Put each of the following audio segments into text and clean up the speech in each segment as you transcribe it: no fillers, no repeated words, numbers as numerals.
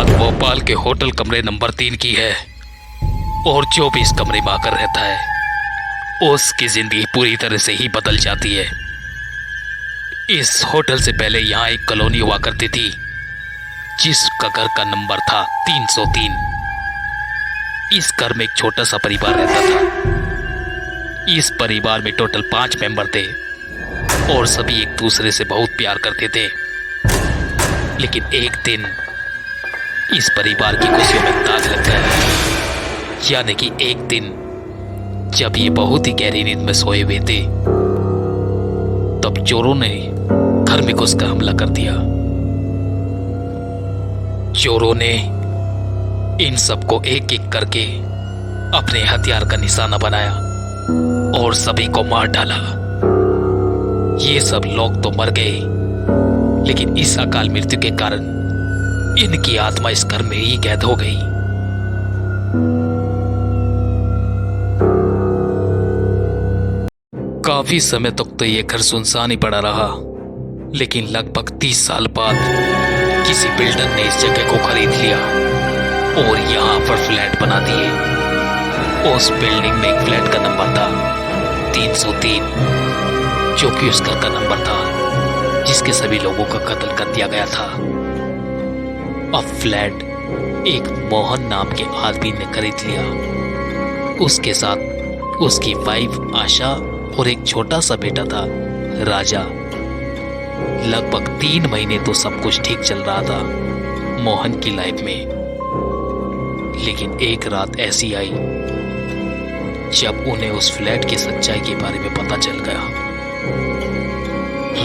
बात भोपाल के होटल कमरे नंबर 3 की है और जो भी इस कमरे में आकर रहता है उसकी जिंदगी पूरी तरह से ही बदल जाती है। इस होटल से पहले यहाँ एक कॉलोनी हुआ करती थी जिसका घर का नंबर था 303। इस घर में एक छोटा सा परिवार रहता था। इस परिवार में टोटल 5 मेंबर थे और सभी एक दूसरे से बहुत प्यार करते थे। लेकिन एक दिन इस परिवार की खुशियों में दाग लग गया। यानी कि एक दिन जब ये बहुत ही गहरी नींद में सोए हुए थे तब चोरों ने घर में घुसकर हमला कर दिया। चोरों ने इन सबको एक एक करके अपने हथियार का निशाना बनाया और सभी को मार डाला। ये सब लोग तो मर गए, लेकिन इस अकाल मृत्यु के कारण इनकी आत्मा इस घर में ही कैद हो गई। काफी समय तक तो ये घर सुनसान ही पड़ा रहा, लेकिन लगभग 30 साल बाद किसी बिल्डर ने इस जगह को खरीद लिया और यहाँ पर फ्लैट बना दिए। उस बिल्डिंग में एक फ्लैट का नंबर था 303, जो कि उस घर का नंबर था जिसके सभी लोगों का कत्ल कर दिया गया था। अब फ्लैट एक मोहन नाम के आदमी ने खरीद लिया। उसके साथ उसकी वाइफ आशा और एक छोटा सा बेटा था राजा। लगभग 3 महीने तो सब कुछ ठीक चल रहा था मोहन की लाइफ में। लेकिन एक रात ऐसी आई जब उन्हें उस फ्लैट की सच्चाई के बारे में पता चल गया।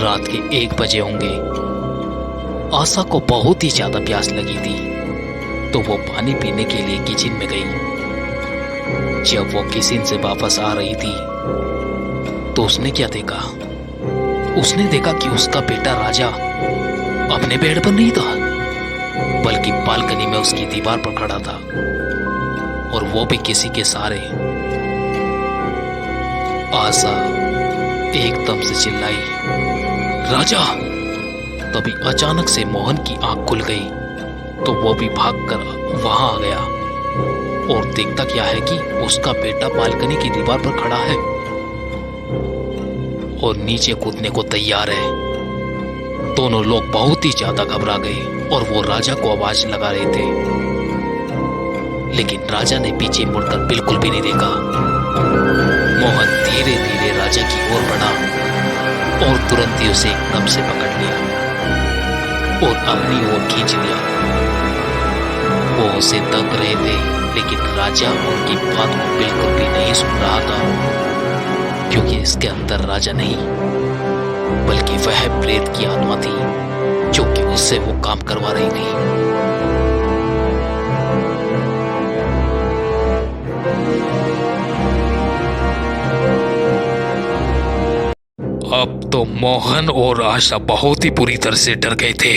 रात के 1 बजे होंगे। आशा को बहुत ही ज्यादा प्यास लगी थी तो वो पानी पीने के लिए किचन में गई। जब वो किचन से वापस आ रही थी तो उसने क्या देखा? उसने देखा कि उसका बेटा राजा अपने बेड पर नहीं था, बल्कि बालकनी में उसकी दीवार पर खड़ा था और वो भी किसी के सहारे। आशा एकदम से चिल्लाई, राजा! तभी अचानक से मोहन की आंख खुल गई तो वो भी भागकर वहां आ गया और देखता क्या है कि उसका बेटा बालकनी की दीवार पर खड़ा है और नीचे कूदने को तैयार है। दोनों लोग बहुत ही ज्यादा घबरा गए और वो राजा को आवाज लगा रहे थे, लेकिन राजा ने पीछे मुड़कर बिल्कुल भी नहीं देखा। मोहन धीरे धीरे राजा की ओर बढ़ा और तुरंत ही उसे एकदम से पकड़ लिया और अपनी ओर खींच लिया। वो उसे दब रहे थे, लेकिन राजा उनकी बात को बिल्कुल भी नहीं सुन रहा था, क्योंकि इसके अंदर राजा नहीं बल्कि वह प्रेत की आत्मा थी जो कि उससे वो काम करवा रही थी। अब तो मोहन और आशा बहुत ही बुरी तरह से डर गए थे।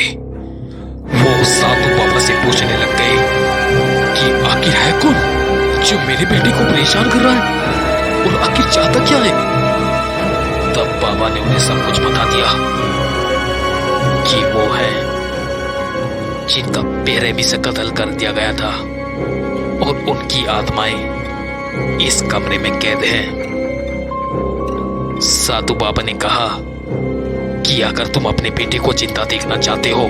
वो साधु बाबा से पूछने लग गए कि आखिर है कौन जो मेरे बेटे को परेशान कर रहा है और आखिर चाहता क्या है। तब बाबा ने उन्हें सब कुछ बता दिया कि वो है जिनका बेरहमी से कत्ल कर दिया गया था और उनकी आत्माएं इस कमरे में कैद हैं। साधु बाबा ने कहा कि अगर तुम अपने बेटे को जिंदा देखना चाहते हो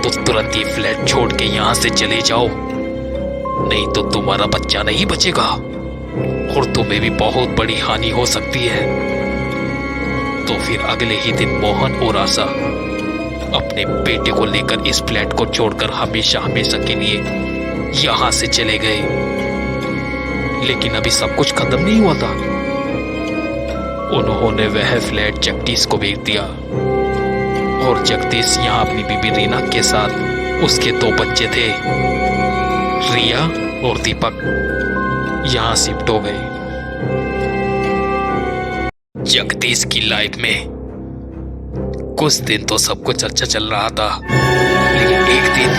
तो तुरंत ही फ्लैट छोड़ के यहां से चले जाओ, नहीं तो तुम्हारा बच्चा नहीं बचेगा और तुम्हें भी बहुत बड़ी हानि हो सकती है। तो फिर अगले ही दिन मोहन और आशा अपने बेटे को लेकर इस फ्लैट को छोड़कर हमेशा हमेशा के लिए यहां से चले गए। लेकिन अभी सब कुछ खत्म नहीं हुआ था। उन्होंने वह फ्लैट जगदीश को बेच दिया और जगदीश यहाँ अपनी बीबी रीना के साथ उसके 2 बच्चे थे रिया और दीपक यहाँ शिफ्ट हो गए। जगदीश की लाइफ में कुछ दिन तो सब कुछ अच्छा चल रहा था, लेकिन एक दिन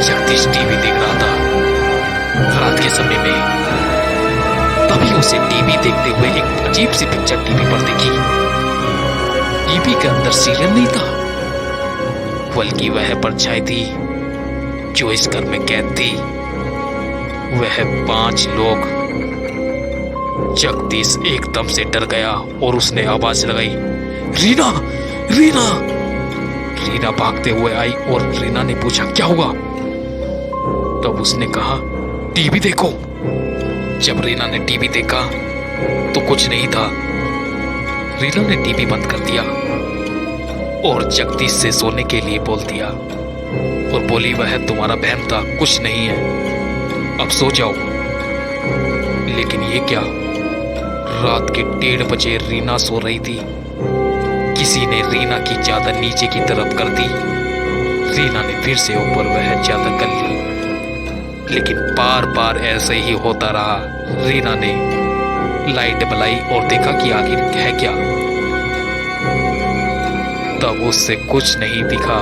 जगदीश टीवी देख रहा था रात के समय में। तभी उसे टीवी देखते हुए एक अजीब सी पिक्चर टीवी पर दिखी। टीवी के अंदर सीरियल नहीं था, बल्कि वह परछाई थी जो इस घर में कैद थी। वह 5 लोग। जगदीश एकदम से डर गया और उसने आवाज लगाई, रीना, रीना। रीना भागते हुए आई और रीना ने पूछा, क्या हुआ? तब उसने कहा, टीवी देखो। जब रीना ने टीवी देखा तो कुछ नहीं था। रीना ने टीवी बंद कर दिया और जगदीश से सोने के लिए बोल दिया और बोली, वह तुम्हारा बहन था, कुछ नहीं है, अब सो जाओ। लेकिन ये क्या, रात के 1:30 बजे रीना सो रही थी। किसी ने रीना की चादर नीचे की तरफ कर दी। रीना ने फिर से ऊपर वह चादर कर ली, लेकिन बार बार ऐसे ही होता रहा। रीना ने लाइट बुलाई और देखा कि आखिर है क्या। तब उससे कुछ नहीं दिखा।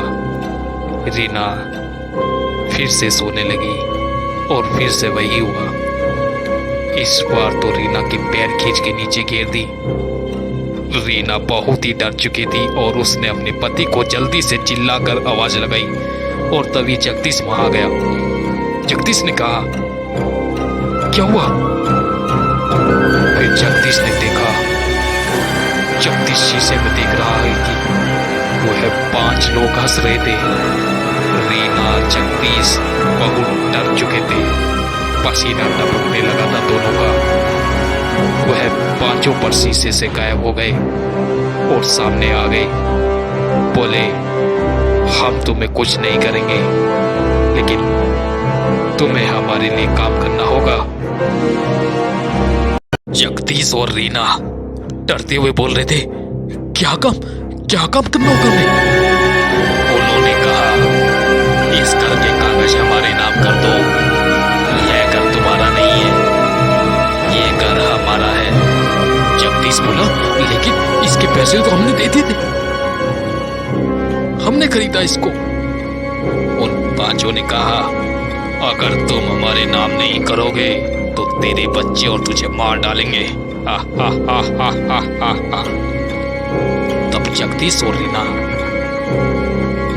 रीना फिर से सोने लगी और फिर से वही हुआ। इस बार तो रीना के पैर खींच के नीचे गिर दी। रीना बहुत ही डर चुकी थी और उसने अपने पति को जल्दी से चिल्लाकर आवाज लगाई और तभी जगदीश वहां आ गया। जगदीश ने कहा, क्या हुआ? फिर जगदीश ने देखा, जगदीश शीशे में देख रहा है कि वह 5 लोग हंस रहे थे। रीना, जगदीश बहुत डर चुके थे। पसीना टपकने लगा था दोनों का। वह 5 पर शीशे से गायब हो गए और सामने आ गए। बोले, हम तुम्हें कुछ नहीं करेंगे, लेकिन तुम्हें हमारे लिए काम करना होगा। जगदीश और रीना डरते हुए बोल रहे थे, क्या काम करना होगा हमें? उन्होंने कहा, इस घर के कागज हमारे नाम कर दो। यह घर तुम्हारा नहीं है, ये घर हमारा है। जगदीश बोला, लेकिन इसके पैसे तो हमने दे दिए थे, हमने खरीदा इसको। उन 5 ने कहा, अगर तुम हमारे नाम नहीं करोगे तो तेरे बच्चे और तुझे मार डालेंगे। हा हा हा हा हा हा हा। तब जगदीश और रीना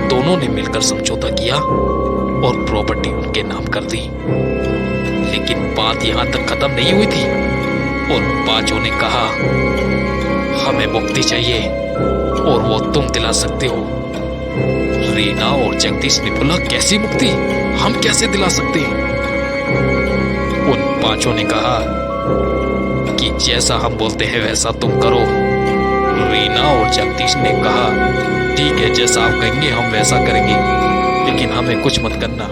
दोनों ने मिलकर समझौता किया और प्रॉपर्टी उनके नाम कर दी। लेकिन बात यहां तक खत्म नहीं हुई थी। उन 5 ने कहा, हमें मुक्ति चाहिए और वो तुम दिला सकते हो। रीना और जगदीश ने बोला, कैसी मुक्ति, हम कैसे दिला सकते हैं? उन 5 ने कहा कि जैसा हम बोलते हैं वैसा तुम करो। रीना और जगदीश ने कहा, ठीक है, जैसा आप कहेंगे हम वैसा करेंगे, लेकिन हमें कुछ मत करना।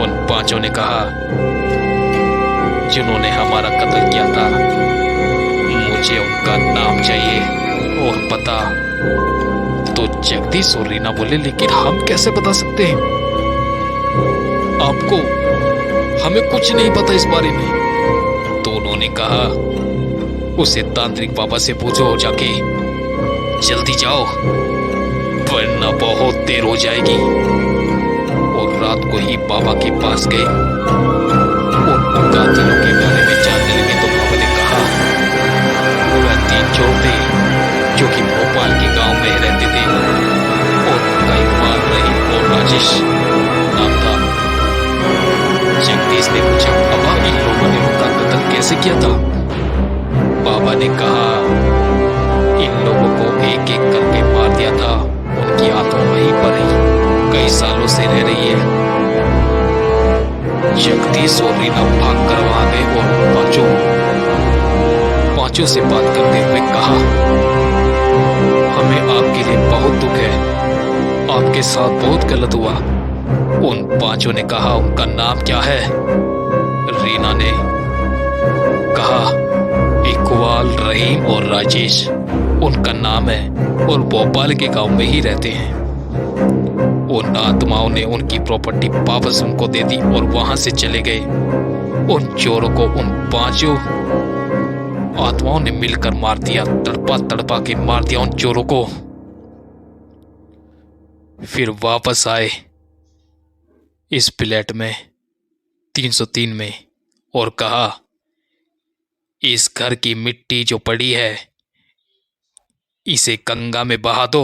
उन 5 ने कहा, जिन्होंने हमारा कत्ल किया था, मुझे उनका नाम चाहिए और पता। तो जगदीश और रीना बोले, लेकिन हम कैसे बता सकते हैं आपको, हमें कुछ नहीं पता इस बारे में। तो उन्होंने कहा, उसे तांत्रिक बाबा से पूछो जाके, जल्दी जाओ वरना बहुत देर हो जाएगी। और रात को ही बाबा के पास गए और कातिलों के बारे में जानने लगे। तो बाबा ने कहा, वह 3 चोर थे जो कि भोपाल के गांव में रहते थे और उनका इकबाल, रहीम और राजेश नाम था। जगदीश ने पूछा, बाबा इन लोगों ने उनका कत्ल कैसे किया था? बाबा ने कहा, इन लोगों को एक एक करके मार दिया था। उनकी आत्मा वहीं पर ही कई सालों से रह रही है। जगदीश और रीना भाग कर वहां गए और पांचों से बात करते हुए कहा, हमें आपके लिए बहुत दुख है, आपके साथ बहुत गलत हुआ। उन 5 ने कहा, उनका नाम क्या है? रीना ने कहा, इकबाल, रहीम और राजेश उनका नाम है और भोपाल के गांव में ही रहते हैं। उन आत्माओं ने उनकी प्रॉपर्टी वापस उनको दे दी और वहां से चले गए। उन चोरों को उन 5 आत्माओं ने मिलकर मार दिया, तड़पा तड़पा के मार दिया उन चोरों को। फिर वापस आए इस फ्लैट में 303 में और कहा, इस घर की मिट्टी जो पड़ी है इसे गंगा में बहा दो